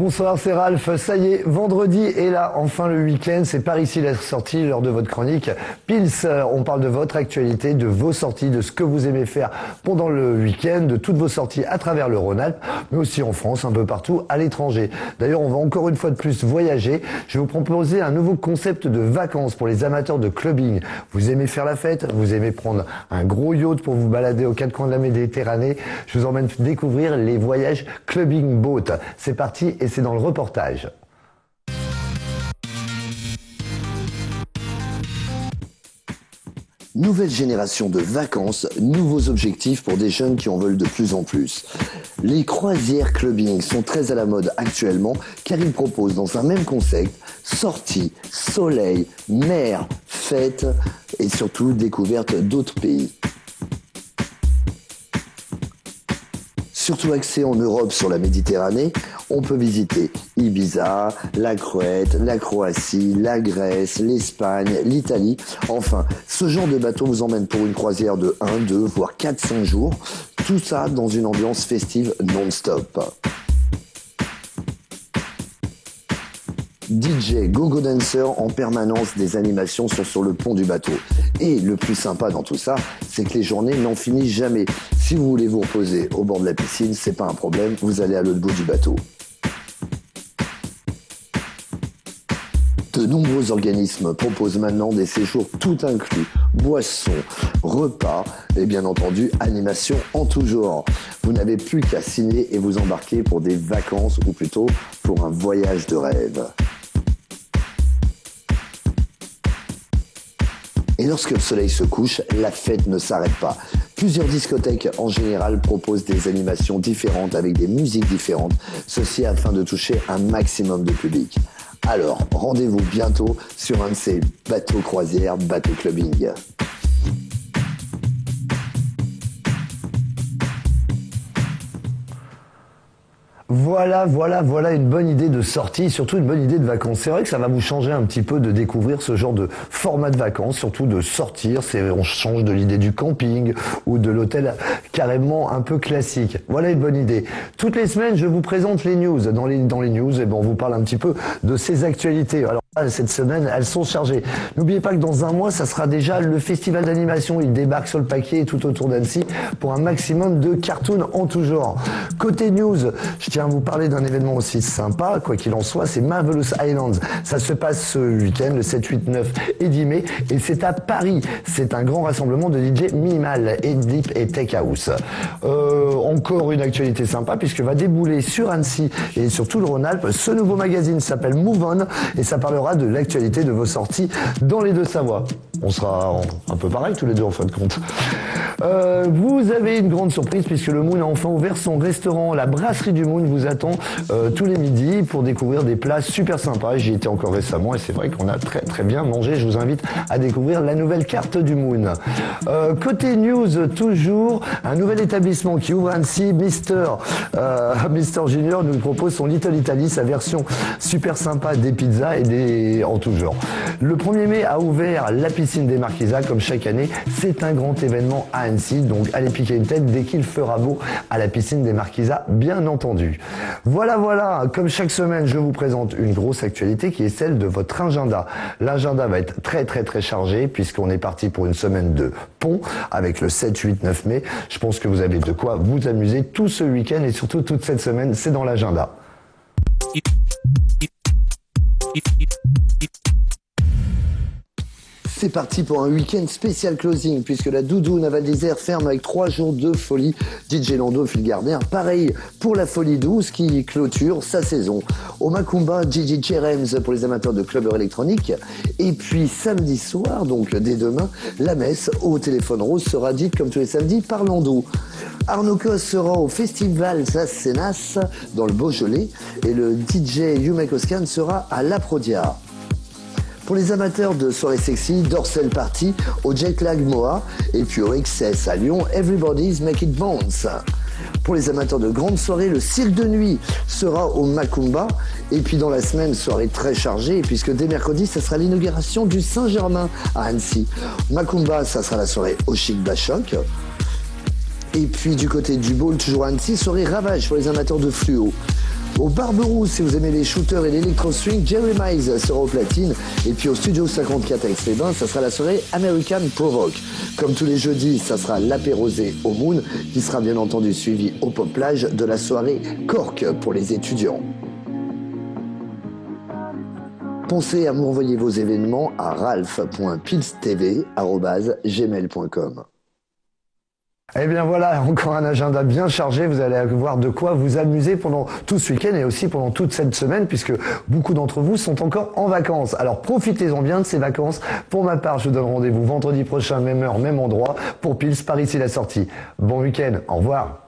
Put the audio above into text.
Bonsoir, c'est Ralph. Ça y est, vendredi est là, enfin le week-end. C'est par ici la sortie lors de votre chronique Pils. On parle de votre actualité, de vos sorties, de ce que vous aimez faire pendant le week-end, de toutes vos sorties à travers le Rhône-Alpes, mais aussi en France, un peu partout, à l'étranger. D'ailleurs, on va encore une fois de plus voyager. Je vais vous proposer un nouveau concept de vacances pour les amateurs de clubbing. Vous aimez faire la fête, vous aimez prendre un gros yacht pour vous balader aux quatre coins de la Méditerranée. Je vous emmène découvrir les voyages clubbing boat. C'est parti et c'est dans le reportage. Nouvelle génération de vacances, nouveaux objectifs pour des jeunes qui en veulent de plus en plus. Les croisières clubbing sont très à la mode actuellement car ils proposent dans un même concept sorties, soleil, mer, fêtes et surtout découverte d'autres pays. Surtout axé en Europe sur la Méditerranée, on peut visiter Ibiza, la Crète, la Croatie, la Grèce, l'Espagne, l'Italie. Enfin, ce genre de bateau vous emmène pour une croisière de 1, 2, voire 4-5 jours. Tout ça dans une ambiance festive non-stop. DJ Go-Go Dancer en permanence, des animations sont sur le pont du bateau. Et le plus sympa dans tout ça, c'est que les journées n'en finissent jamais. Si vous voulez vous reposer au bord de la piscine, c'est pas un problème, vous allez à l'autre bout du bateau. De nombreux organismes proposent maintenant des séjours tout inclus, boissons, repas et bien entendu animations en tout genre. Vous n'avez plus qu'à signer et vous embarquer pour des vacances ou plutôt pour un voyage de rêve. Et lorsque le soleil se couche, la fête ne s'arrête pas. Plusieurs discothèques en général proposent des animations différentes avec des musiques différentes, ceci afin de toucher un maximum de public. Alors, rendez-vous bientôt sur un de ces bateaux croisières, bateaux clubbing. Voilà une bonne idée de sortie, surtout une bonne idée de vacances. C'est vrai que ça va vous changer un petit peu de découvrir ce genre de format de vacances, surtout de sortir. On change de l'idée du camping ou de l'hôtel carrément un peu classique. Voilà une bonne idée. Toutes les semaines, je vous présente les news. Dans les news, on vous parle un petit peu de ces actualités. Alors, cette semaine, elles sont chargées. N'oubliez pas que dans un mois, ça sera déjà le festival d'animation. Il débarque sur le paquet tout autour d'Annecy pour un maximum de cartoons en tout genre. Côté news, je tiens à vous parler d'un événement aussi sympa, quoi qu'il en soit, c'est Marvelous Islands. Ça se passe ce week-end, le 7, 8, 9 et 10 mai, et c'est à Paris. C'est un grand rassemblement de DJ minimal, et deep et tech house. Encore une actualité sympa, puisque va débouler sur Annecy et sur tout le Rhône-Alpes. Ce nouveau magazine s'appelle Move On, et ça parlera de l'actualité de vos sorties dans les Deux-Savoies. On sera un peu pareil tous les deux en fin de compte. Vous avez une grande surprise puisque le Moon a enfin ouvert son restaurant. La brasserie du Moon vous attend tous les midis pour découvrir des plats super sympas. J'y étais encore récemment et c'est vrai qu'on a très très bien mangé. Je vous invite à découvrir la nouvelle carte du Moon. Côté news, toujours un nouvel établissement qui ouvre à Annecy. Mister Junior nous propose son Little Italy, sa version super sympa des pizzas et en tout genre. Le 1er mai a ouvert la piscine des Marquisas comme chaque année. C'est un grand événement à Annecy, donc allez piquer une tête dès qu'il fera beau à la piscine des Marquisas, bien entendu. Voilà, comme chaque semaine, je vous présente une grosse actualité qui est celle de votre agenda. L'agenda va être très très très chargé puisqu'on est parti pour une semaine de pont avec le 7, 8, 9 mai. Je pense que vous avez de quoi vous amuser tout ce week-end et surtout toute cette semaine, c'est dans l'agenda. C'est parti pour un week-end spécial closing puisque la Doudoune à Val d'Isère ferme avec 3 jours de folie. DJ Lando Phil Gardner, pareil pour la Folie Douce qui clôture sa saison. Au Macumba, DJ Cherems pour les amateurs de clubbers électroniques. Et puis samedi soir, donc dès demain, la messe au Téléphone Rose sera dite comme tous les samedis par Lando. Arnaud Cos sera au Festival Sassenas dans le Beaujolais et le DJ Yumek Oscan sera à La Prodia. Pour les amateurs de soirée sexy, Dorsel Party au Jetlag Moa et puis au XS à Lyon, Everybody's Make It Bounce. Pour les amateurs de grandes soirées, le Cirque de Nuit sera au Macumba. Et puis dans la semaine, soirée très chargée, puisque dès mercredi, ça sera l'inauguration du Saint-Germain à Annecy. Macumba, ça sera la soirée au Chic Bachoc. Et puis du côté du Ball, toujours à Annecy, soirée Ravage pour les amateurs de fluo. Au Barberousse, si vous aimez les shooters et l'électro swing, Jerry Mize sera au platine. Et puis au Studio 54 à Aix-les-Bains, ça sera la soirée American Provoque. Comme tous les jeudis, ça sera l'apérosé au Moon, qui sera bien entendu suivi au Pop Plage de la soirée Cork pour les étudiants. Pensez à m'envoyer vos événements à ralph.pilstv@gmail.com. Eh bien voilà, encore un agenda bien chargé. Vous allez avoir de quoi vous amuser pendant tout ce week-end et aussi pendant toute cette semaine, puisque beaucoup d'entre vous sont encore en vacances. Alors profitez-en bien de ces vacances. Pour ma part, je vous donne rendez-vous vendredi prochain, même heure, même endroit, pour Pils, par ici la sortie. Bon week-end, au revoir.